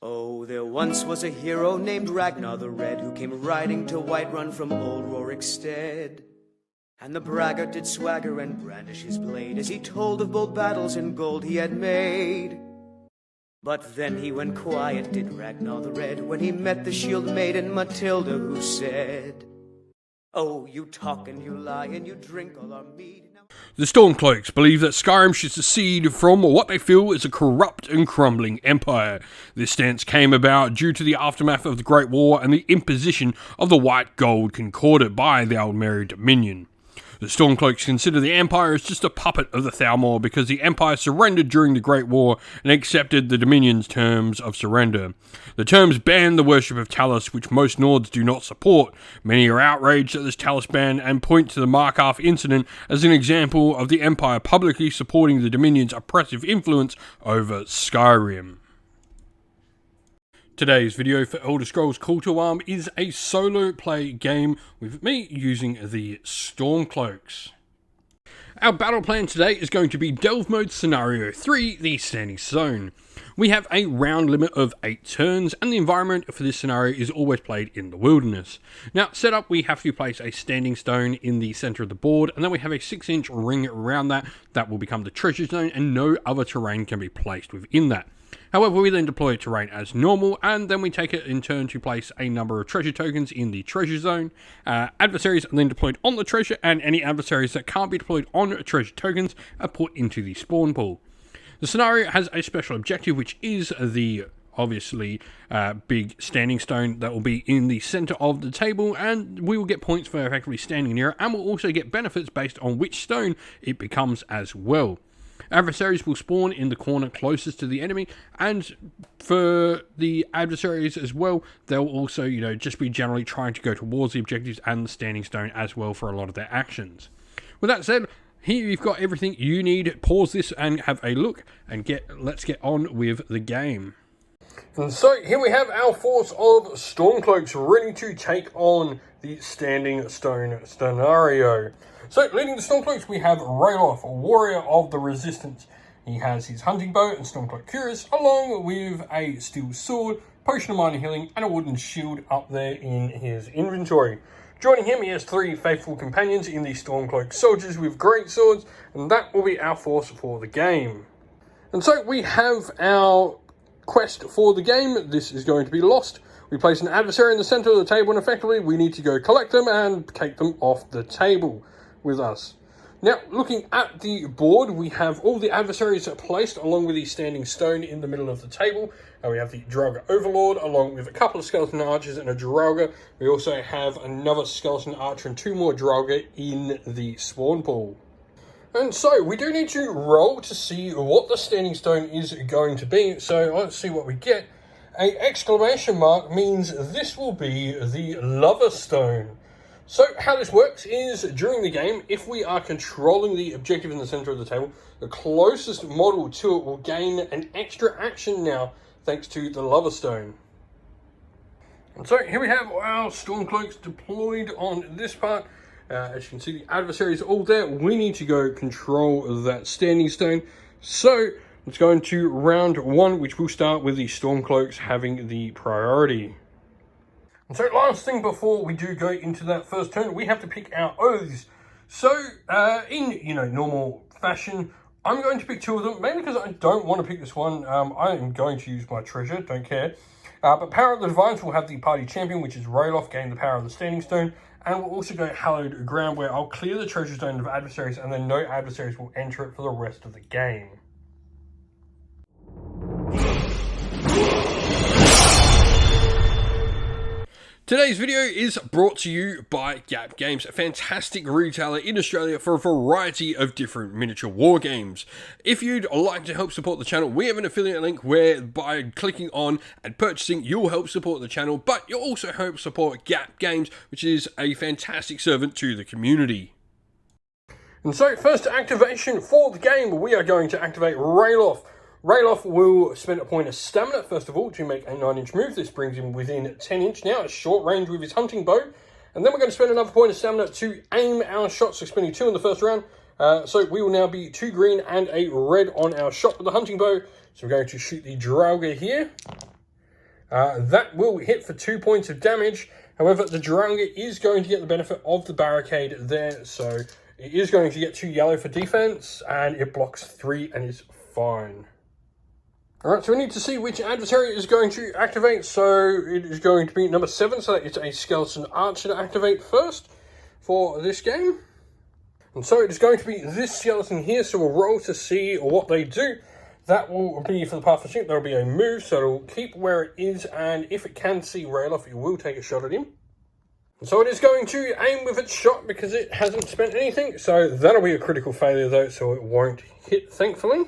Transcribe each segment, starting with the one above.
Oh, there once was a hero named Ragnar the Red, who came riding to Whiterun from old Rorikstead. And the braggart did swagger and brandish his blade, as he told of bold battles and gold he had made. But then he went quiet, did Ragnar the Red, when he met the shield maiden Matilda, who said, "Oh, you talk and you lie and you drink all our mead." The Stormcloaks believe that Skyrim should secede from what they feel is a corrupt and crumbling empire. This stance came about due to the aftermath of the Great War and the imposition of the White Gold Concordat by the Aldmeri Dominion. The Stormcloaks consider the Empire as just a puppet of the Thalmor because the Empire surrendered during the Great War and accepted the Dominion's terms of surrender. The terms ban the worship of Talos, which most Nords do not support. Many are outraged at this Talos ban and point to the Markarth incident as an example of the Empire publicly supporting the Dominion's oppressive influence over Skyrim. Today's video for Elder Scrolls Call to Arm is a solo play game with me using the Stormcloaks. Our battle plan today is going to be Delve Mode Scenario 3, the Standing Stone. We have a round limit of 8 turns, and the environment for this scenario is always played in the wilderness. Now, set up, we have to place a standing stone in the center of the board, and then we have a 6-inch ring around that. That will become the treasure zone, and no other terrain can be placed within that. However, we then deploy terrain as normal, and then we take it in turn to place a number of treasure tokens in the treasure zone. Adversaries are then deployed on the treasure, and any adversaries that can't be deployed on treasure tokens are put into the spawn pool. The scenario has a special objective, which is the obviously big standing stone that will be in the center of the table, and we will get points for effectively standing near it, and we'll also get benefits based on which stone it becomes as well. Adversaries will spawn in the corner closest to the enemy, and for the adversaries as well, they'll also, just be generally trying to go towards the objectives and the standing stone as well for a lot of their actions. With that said, here you've got everything you need. Pause this and have a look, and let's get on with the game. And so here we have our force of Stormcloaks ready to take on the Standing Stone scenario. So, leading the Stormcloaks, we have Ralof, a warrior of the Resistance. He has his hunting bow and Stormcloak cuirass, along with a steel sword, potion of minor healing, and a wooden shield up there in his inventory. Joining him, he has 3 faithful companions in the Stormcloak soldiers with great swords, and that will be our force for the game. And so, we have our quest for the game. This is going to be Lost. We place an adversary in the center of the table, and effectively, we need to go collect them and take them off the table with us. Now, looking at the board, we have all the adversaries placed along with the standing stone in the middle of the table. We have the Draugr Overlord along with a couple of skeleton archers and a Draugr. We also have another skeleton archer and 2 more Draugr in the spawn pool. And so, we do need to roll to see what the standing stone is going to be. So, let's see what we get. An exclamation mark means this will be the Lover Stone. So how this works is, during the game, if we are controlling the objective in the center of the table, the closest model to it will gain an extra action now, thanks to the Lover Stone. And so here we have our Stormcloaks deployed on this part. As you can see, the adversaries are all there. We need to go control that standing stone. So let's go into round 1, which will start with the Stormcloaks having the priority. And so last thing before we do go into that first turn, we have to pick our oaths. So in normal fashion, I'm going to pick 2 of them, mainly because I don't want to pick this one. I am going to use my treasure, don't care. But Power of the Divines will have the party champion, which is Ralof, gain the power of the Standing Stone, and we'll also go Hallowed Ground, where I'll clear the treasure zone of adversaries, and then no adversaries will enter it for the rest of the game. Today's video is brought to you by Gap Games, a fantastic retailer in Australia for a variety of different miniature war games. If you'd like to help support the channel, we have an affiliate link where by clicking on and purchasing, you'll help support the channel, but you'll also help support Gap Games, which is a fantastic servant to the community. And so, first activation for the game, we are going to activate Ralof. Ralof will spend a point of stamina, first of all, to make a 9-inch move. This brings him within 10 inch now, at short range with his hunting bow. And then we're going to spend another point of stamina to aim our shots, so spending 2 in the first round. So we will now be 2 green and a red on our shot with the hunting bow. So we're going to shoot the Draugr here. That will hit for 2 points of damage. However, the Draugr is going to get the benefit of the barricade there, so it is going to get 2 yellow for defense, and it blocks 3 and is fine. Alright, so we need to see which adversary is going to activate, so it is going to be number 7, so that is a Skeleton Archer to activate first for this game. And so it is going to be this skeleton here, so we'll roll to see what they do. That will be for the path of shoot. There will be a move, so it will keep where it is, and if it can see Rayloff, it will take a shot at him. And so it is going to aim with its shot because it hasn't spent anything, so that'll be a critical failure though, so it won't hit, thankfully.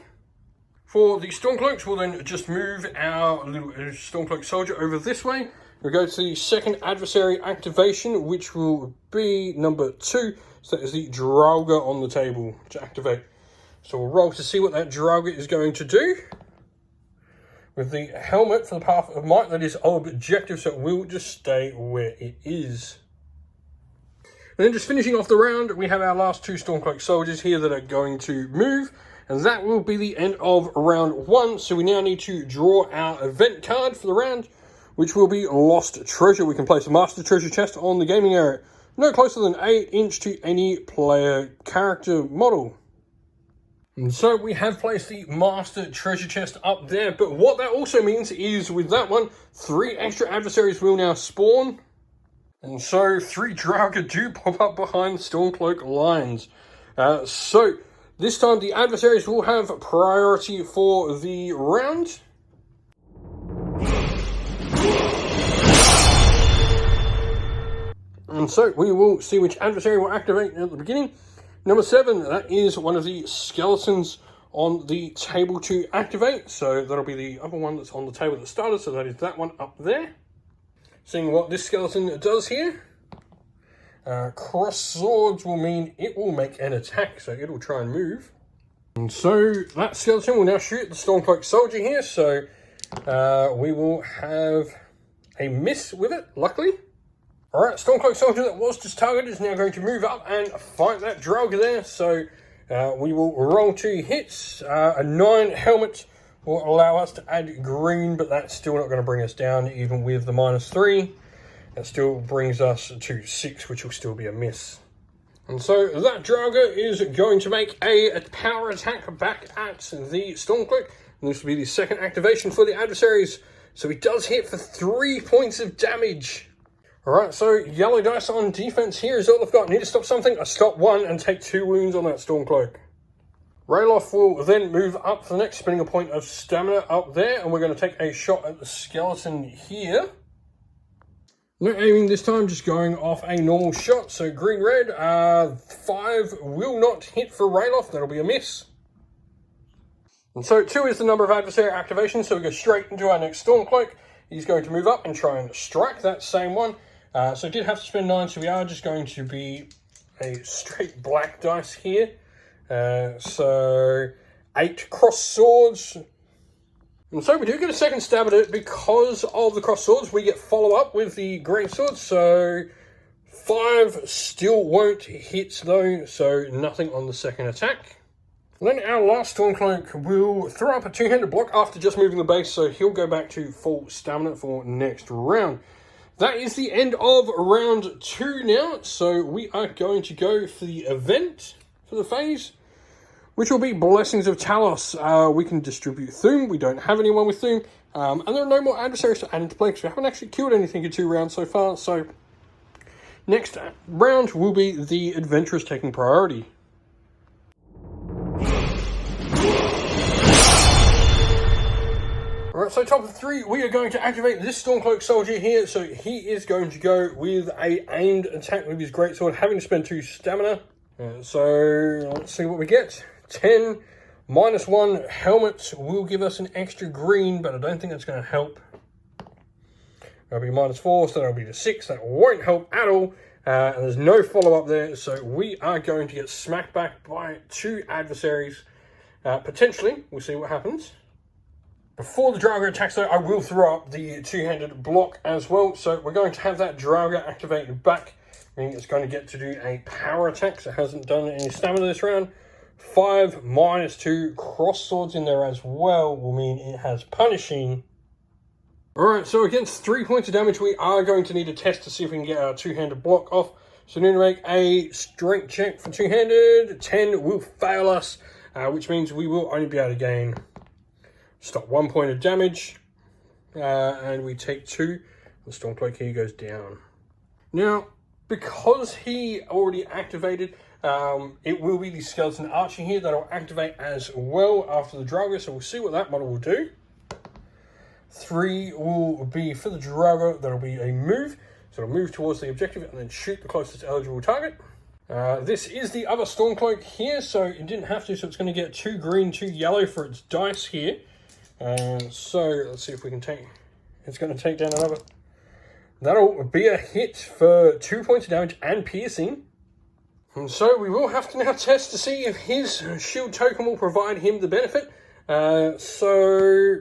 For the Stormcloaks, we'll then just move our little Stormcloak soldier over this way. We'll go to the second adversary activation, which will be number 2. So that is the Draugr on the table to activate. So we'll roll to see what that Draugr is going to do. With the helmet for the Path of Might, that is objective, so it will just stay where it is. And then just finishing off the round, we have our last 2 Stormcloak soldiers here that are going to move. And that will be the end of round 1. So we now need to draw our event card for the round, which will be Lost Treasure. We can place a Master Treasure chest on the gaming area, no closer than 8 inch to any player character model. And so we have placed the Master Treasure chest up there, but what that also means is with that one, 3 extra adversaries will now spawn. And so 3 Draugr do pop up behind Stormcloak lines. So this time the adversaries will have priority for the round. And so we will see which adversary will activate at the beginning. Number 7, that is one of the skeletons on the table to activate. So that'll be the other one that's on the table that started. So that is that one up there. Seeing what this skeleton does here. Cross swords will mean it will make an attack. So it will try and move. And so that skeleton will now shoot the Stormcloak soldier here. So we will have a miss with it, luckily. Alright, Stormcloak soldier that was just targeted is now going to move up and fight that Draugr there. So we will roll 2 hits. A 9 helmet will allow us to add green, but that's still not going to bring us down even with the -3. That still brings us to 6, which will still be a miss. And so that Draugr is going to make a power attack back at the Stormcloak. And this will be the second activation for the adversaries. So he does hit for 3 points of damage. Alright, so yellow dice on defense here is all I've got. Need to stop something. I stop 1 and take 2 wounds on that Stormcloak. Rayloff will then move up for the next, spending a point of stamina up there. And we're going to take a shot at the skeleton here. No aiming this time, just going off a normal shot. So green-red, 5 will not hit for Rayloff. That'll be a miss. And so 2 is the number of adversary activations. So we go straight into our next Stormcloak. He's going to move up and try and strike that same one. So I did have to spend 9, so we are just going to be a straight black dice here. So 8 cross swords. And so we do get a second stab at it because of the cross swords. We get follow up with the green swords. So 5 still won't hit though, so nothing on the second attack. And then our last Stormcloak will throw up a 2-handed block after just moving the base, so he'll go back to full stamina for next round. That is the end of round 2 now, so we are going to go for the event for the phase, which will be Blessings of Talos. We can distribute Thuum. We don't have anyone with Thuum, and there are no more adversaries to add into play because we haven't actually killed anything in 2 rounds so far, so next round will be the Adventurers taking priority. Alright, so top of 3, we are going to activate this Stormcloak soldier here. So he is going to go with a aimed attack with his greatsword, having to spend 2 stamina. So let's see what we get. 10, -1 helmet will give us an extra green, but I don't think that's going to help. That'll be -4, so that'll be to 6. That won't help at all. And there's no follow-up there, so we are going to get smacked back by 2 adversaries. Potentially, we'll see what happens. Before the Draugr attacks though, I will throw up the 2-handed block as well. So we're going to have that Draugr activated back, meaning it's going to get to do a power attack. So it hasn't done any stamina this round. 5 -2 cross swords in there as well will mean it has punishing. Alright, so against 3 points of damage, we are going to need a test to see if we can get our two-handed block off. So we need to make a strength check for two-handed. 10 will fail us, which means we will only be able to gain, stop 1 point of damage. And we take 2. The Stormcloak here goes down. Now, because he already activated, it will be the Skeleton Archer here that will activate as well after the Draugr, so we'll see what that model will do. 3 will be for the Draugr, that'll be a move, so it'll move towards the objective and then shoot the closest eligible target. This is the other Stormcloak here, so it didn't have to, so it's going to get 2 green, 2 yellow for its dice here. So let's see if we can take, it's going to take down another. That'll be a hit for 2 points of damage and piercing. And so we will have to now test to see if his shield token will provide him the benefit. So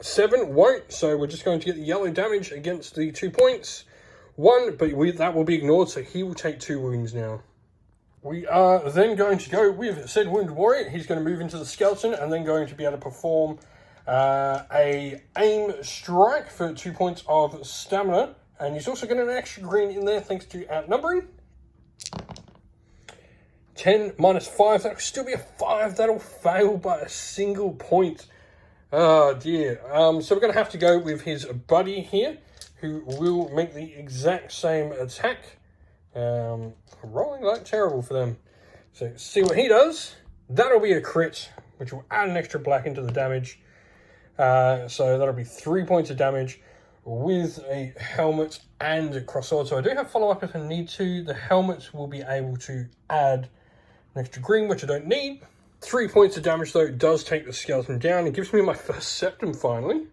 7 won't, so we're just going to get the yellow damage against the 2 points. 1, but that will be ignored, so he will take 2 wounds now. We are then going to go with said Wounded Warrior. He's going to move into the skeleton and then going to be able to perform a aim strike for 2 points of stamina, and he's also got an extra green in there thanks to outnumbering. 10 minus 5, that'll still be a 5. That'll fail by a single point. Oh dear. So we're going to have to go with his buddy here, who will make the exact same attack. Rolling like terrible for them. So see what he does. That'll be a crit, which will add an extra black into the damage. So that'll be 3 points of damage with a helmet and a crossword. So I do have follow-up if I need to. The helmet will be able to add an extra green, which I don't need. 3 points of damage, though, does take the skeleton down. It gives me my first septum, finally.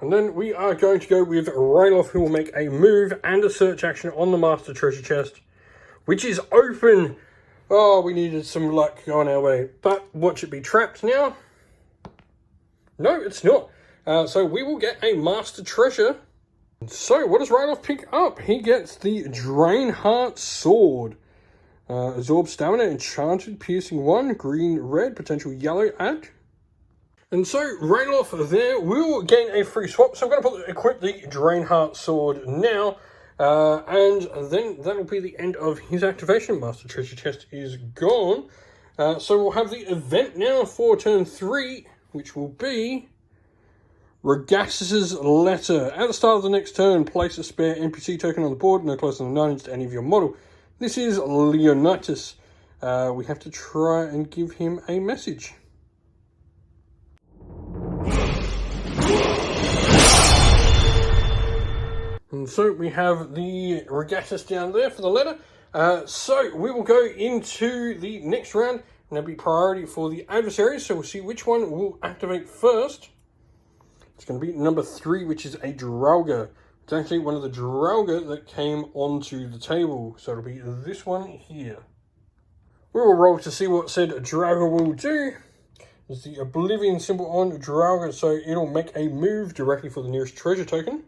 And then we are going to go with Ralof, who will make a move and a search action on the Master Treasure Chest, which is open. Oh, we needed some luck going our way. But watch it be trapped now. No, it's not. So we will get a Master Treasure. So what does Ralof pick up? He gets the Drainheart Sword. Absorb Stamina, Enchanted, Piercing 1, Green, Red, potential Yellow add. And so Ralof there will gain a free swap. So I'm going to equip the Drainheart Sword now. And then that'll be the end of his activation. Master Treasure Chest is gone. So we'll have the event now for turn 3, which will be Regatus's Letter. At the start of the next turn, place a spare NPC token on the board, no closer than 9 inches to any of your model. This is Leonidas. We have to try and give him a message. And so we have the Regatus down there for the letter. So we will go into the next round, and there'll be priority for the adversaries. So we'll see which one will activate first. It's going to be number 3, which is a Draugr. It's actually one of the Draugr that came onto the table. So it'll be this one here. We will roll to see what said Draugr will do. There's the Oblivion symbol on Draugr, so it'll make a move directly for the nearest treasure token.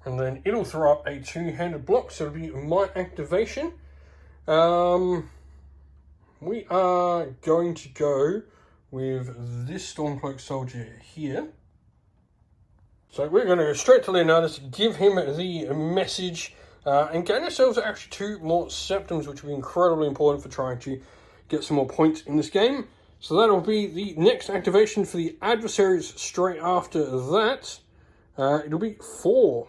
And then it'll throw up a 2-handed block, so it'll be my activation. We are going to go with this Stormcloak soldier here. So we're going to go straight to Leonidas, give him the message, and gain ourselves actually 2 more septums, which will be incredibly important for trying to get some more points in this game. So that'll be the next activation for the adversaries straight after that. It'll be 4.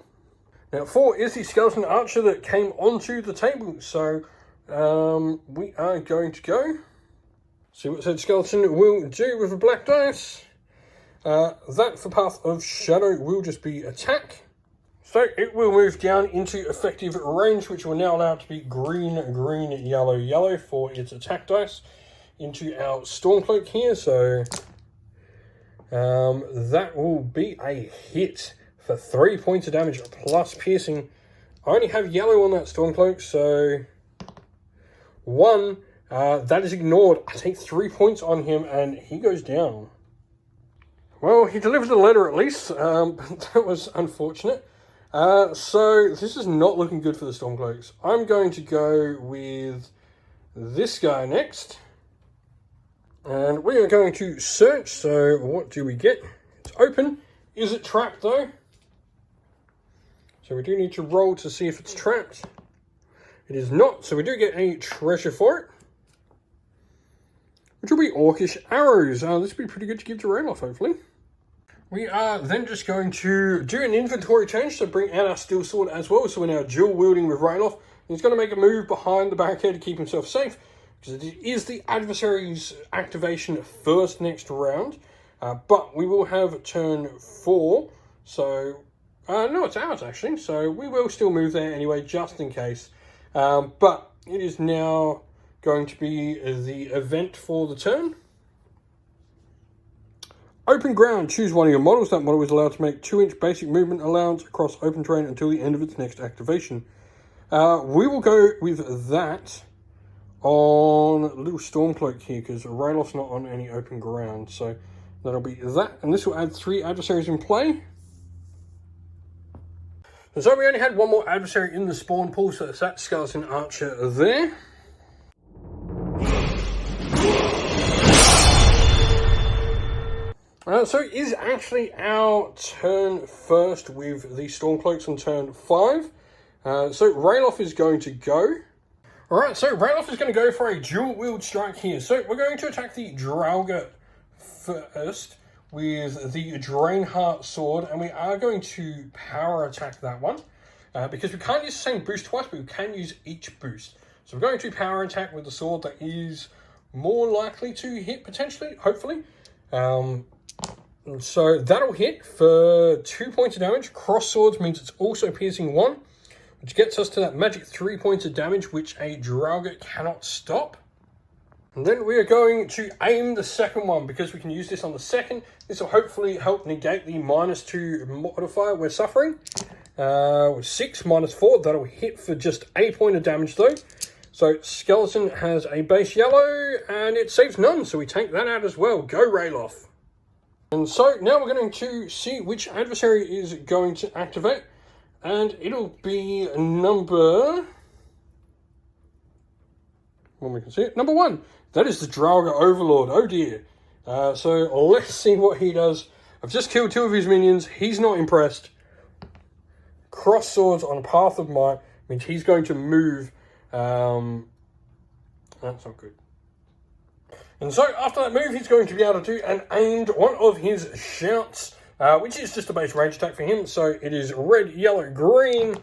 Now 4 is the Skeleton Archer that came onto the table, so we are going to go. See what said Skeleton will do with a black dice. That for Path of Shadow will just be attack. So it will move down into effective range, which will now allow it to be green, green, yellow, yellow for its attack dice into our Stormcloak here. So that will be a hit for 3 points of damage plus piercing. I only have yellow on that Stormcloak, so 1, that is ignored. I take 3 points on him and he goes down. Well, he delivered the letter at least, but that was unfortunate. So this is not looking good for the Stormcloaks. I'm going to go with this guy next. And we are going to search, so what do we get? It's open. Is it trapped though? So we do need to roll to see if it's trapped. It is not, so we do get a treasure for it. Which will be Orcish Arrows. This will be pretty good to give to Ralof, hopefully. We are then just going to do an inventory change to bring out our Steel Sword as well. So we're now dual wielding with Ralof. He's going to make a move behind the barricade to keep himself safe, because it is the adversary's activation first next round. But we will have turn 4. So, no, it's ours actually. So we will still move there anyway, just in case. But it is now going to be the event for the turn. Open ground, choose one of your models. That model is allowed to make 2-inch basic movement allowance across open terrain until the end of its next activation. We will go with that on a little Stormcloak here, because Ralof's not on any open ground. So that'll be that, and this will add 3 adversaries in play. So we only had one more adversary in the spawn pool, so it's that Skeleton Archer there. So it is actually our turn first with the Stormcloaks on turn 5. So Ralof is going to go. Alright, so Ralof is going to go for a dual wield strike here. So we're going to attack the Draugr first with the Draenheart sword, and we are going to power attack that one. Because we can't use the same boost twice, but we can use each boost. So we're going to power attack with the sword that is more likely to hit, potentially, hopefully. So that'll hit for 2 points of damage. Cross swords means it's also piercing 1, which gets us to that magic 3 points of damage, which a Draugr cannot stop. And then we are going to aim the second one, because we can use this on the second. This will hopefully help negate the -2 modifier we're suffering. With 6 -4, that'll hit for just a point of damage though. So Skeleton has a base yellow, and it saves none, so we take that out as well. Go Ralof. And so now we're going to see which adversary is going to activate. And it'll be number... when we can see it. Number 1. That is the Draugr Overlord. Oh dear. So let's see what he does. I've just killed 2 of his minions. He's not impressed. Cross swords on Path of Might means he's going to move. That's not good. And so after that move, he's going to be able to do an aimed one of his shouts, which is just a base range attack for him. So it is red, yellow, green,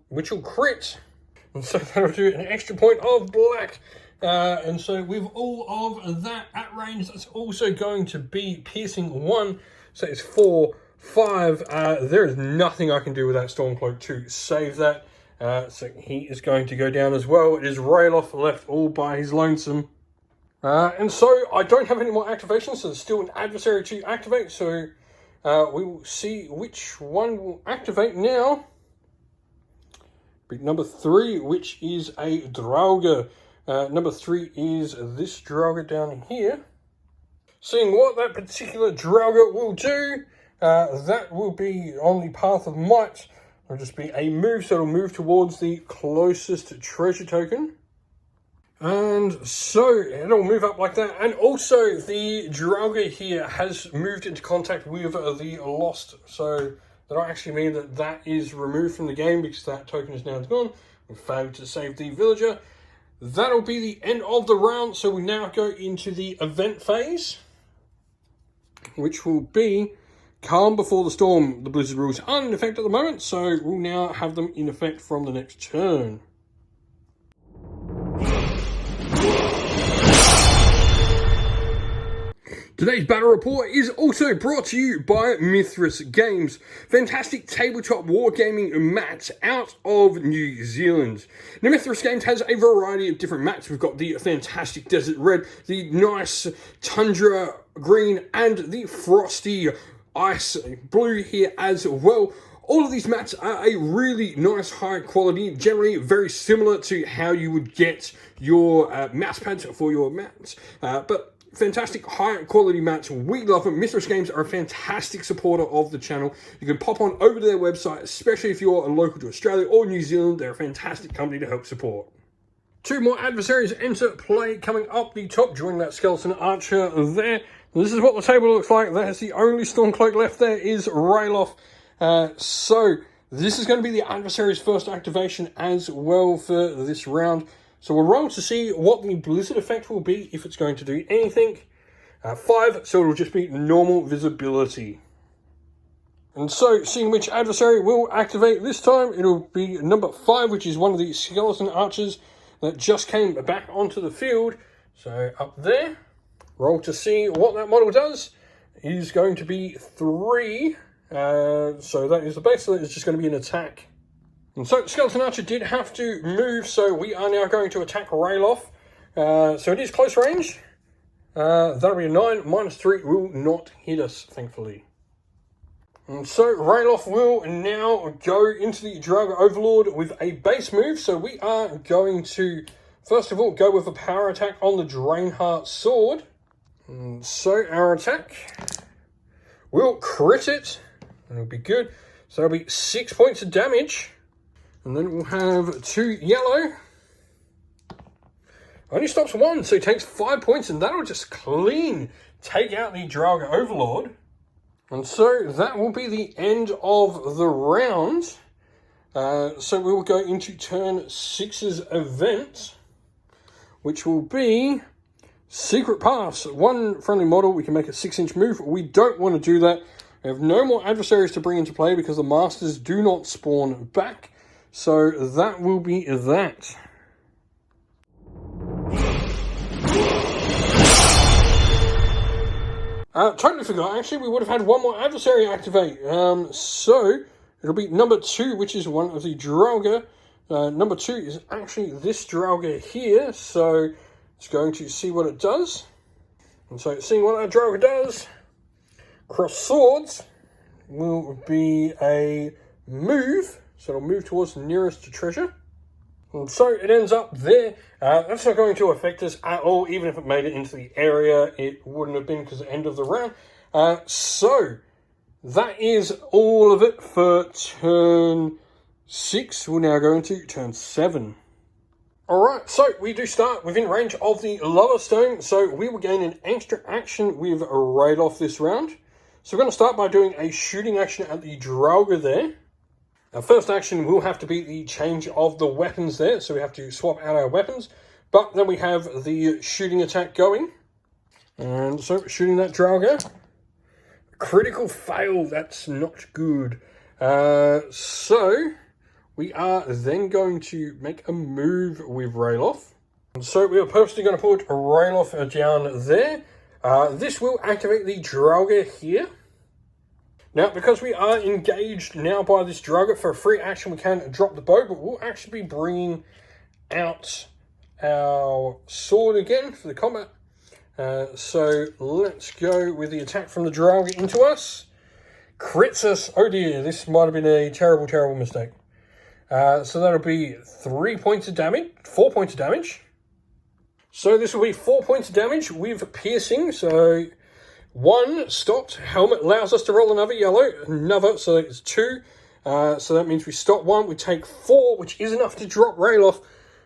which will crit. And so that'll do an extra point of black. And so with all of that at range, that's also going to be piercing 1. So it's 4, 5. There is nothing I can do with that Stormcloak to save that. So he is going to go down as well. It is Ralof left all by his lonesome. And so I don't have any more activations, so there's still an adversary to activate. So we will see which one will activate now. Be number 3, which is a Draugr. Number 3 is this Draugr down here. Seeing what that particular Draugr will do, that will be on the Path of Might. It'll just be a move, so it'll move towards the closest treasure token. And so it'll move up like that. And also the Draugr here has moved into contact with the Lost. So that'll actually mean that that is removed from the game, because that token is now gone. We failed to save the villager. That'll be the end of the round. So we now go into the event phase, which will be Calm Before the Storm. The Blizzard rules aren't in effect at the moment, so we'll now have them in effect from the next turn. Today's battle report is also brought to you by Mithras Games, fantastic tabletop wargaming mats out of New Zealand. Now, Mithras Games has a variety of different mats. We've got the fantastic Desert Red, the nice Tundra Green, and the frosty Ice Blue here as well. All of these mats are a really nice high quality, generally very similar to how you would get your mouse pads for your mats, but fantastic high quality mats. We love them. Mithras Games are a fantastic supporter of the channel. You can pop on over to their website, especially if you're local to Australia or New Zealand. They're a fantastic company to help support. 2 more adversaries enter play coming up the top, joining that Skeleton Archer there. This is what the table looks like. That is the only Stormcloak left there is Ralof. So This is going to be the adversary's first activation as well for this round. So we'll roll to see what the Blizzard effect will be, if it's going to do anything. 5, so it'll just be normal visibility. And so, seeing which adversary will activate this time, it'll be number 5, which is one of the skeleton archers that just came back onto the field. So up there, roll to see what that model does. Is going to be 3. So that is the base, so that is just going to be an attack. And so Skeleton Archer did have to move, so we are now going to attack Rayloff. So it is close range. That'll be a 9, -3 will not hit us, thankfully. And so Rayloff will now go into the Draugr Overlord with a base move. So we are going to, first of all, go with a power attack on the Draenheart Sword. And so our attack will crit it. That'll be good. So that'll be 6 points of damage. And then we'll have 2 yellow. Only stops 1, so he takes 5 points, and that'll just clean take out the Draugr Overlord. And so that will be the end of the round. So we will go into turn 6's event, which will be Secret Pass. 1 friendly model, we can make a 6-inch move. We don't want to do that. We have no more adversaries to bring into play because the Masters do not spawn back. So that will be that. Totally forgot. Actually, we would have had one more adversary activate. So it'll be number 2, which is one of the Draugr. Number 2 is actually this Draugr here. So it's going to see what it does. And so seeing what that Draugr does, cross swords will be a move. So it'll move towards the nearest treasure. And so it ends up there. That's not going to affect us at all. Even if it made it into the area, it wouldn't have been because the end of the round. So that is all of it for turn 6. We'll now go into turn 7. Alright, so we do start within range of the Lower Stone. So we will gain an extra action with Rayloff this round. So we're going to start by doing a shooting action at the Draugr there. Our first action will have to be the change of the weapons there, so we have to swap out our weapons. But then we have the shooting attack going. And so shooting that Draugr. Critical fail, that's not good. So we are then going to make a move with Rayloff. And so we are purposely going to put Rayloff down there. This will activate the Draugr here. Now, because we are engaged now by this Draugr, for a free action we can drop the bow, but we'll actually be bringing out our sword again for the combat. So let's go with the attack from the Draugr into us. Crits us. Oh dear, this might have been a terrible, terrible mistake. So that'll be 3 points of damage, 4 points of damage. So this will be 4 points of damage with piercing, so 1 stopped. Helmet allows us to roll another yellow. Another, so it's 2. So that means we stop 1. We take 4, which is enough to drop Rayloff.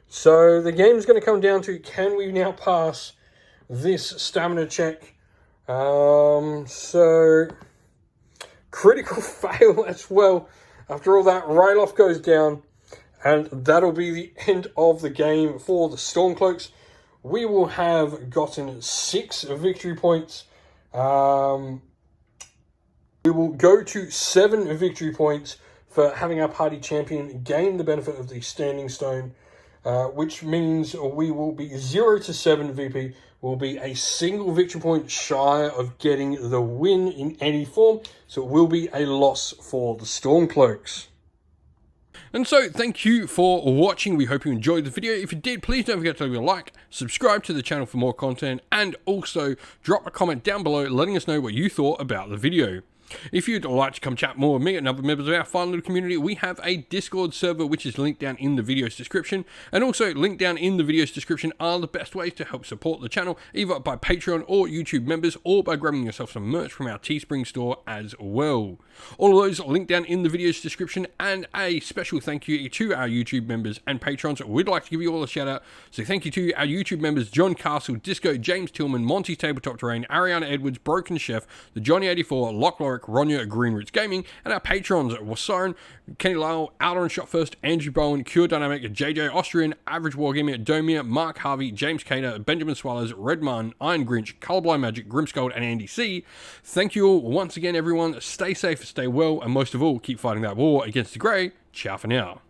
So the game is going to come down to, can we now pass this stamina check? So critical fail as well. After all that, Rayloff goes down. And that'll be the end of the game for the Stormcloaks. We will have gotten 6 victory points. We will go to 7 victory points for having our party champion gain the benefit of the Standing Stone, which means we will be 0 to 7 VP. We'll be a single victory point shy of getting the win in any form, so it will be a loss for the Stormcloaks. And so, thank you for watching. We hope you enjoyed the video. If you did, please don't forget to leave a like, subscribe to the channel for more content, and also drop a comment down below letting us know what you thought about the video. If you'd like to come chat more with me and other members of our fun little community, we have a Discord server which is linked down in the video's description, and also linked down in the video's description are the best ways to help support the channel, either by Patreon or YouTube members, or by grabbing yourself some merch from our Teespring store as well. All of those are linked down in the video's description, and a special thank you to our YouTube members and patrons. We'd like to give you all a shout out, so thank you to our YouTube members John Castle, Disco, James Tillman, Monty Tabletop Terrain, Ariana Edwards, Broken Chef, the Johnny84, Lock Lorick, Eric, Ronya, Green Roots Gaming, and our patrons, Wasarin, Kenny Lyle, Outer and Shot First, Andrew Bowen, Cure Dynamic, JJ Austrian, Average Wargamer, Domir, Mark Harvey, James Cater, Benjamin Swallows, Redman, Iron Grinch, Colorblind Magic, Grimscold, and Andy C. Thank you all once again, everyone. Stay safe, stay well, and most of all, keep fighting that war against the grey. Ciao for now.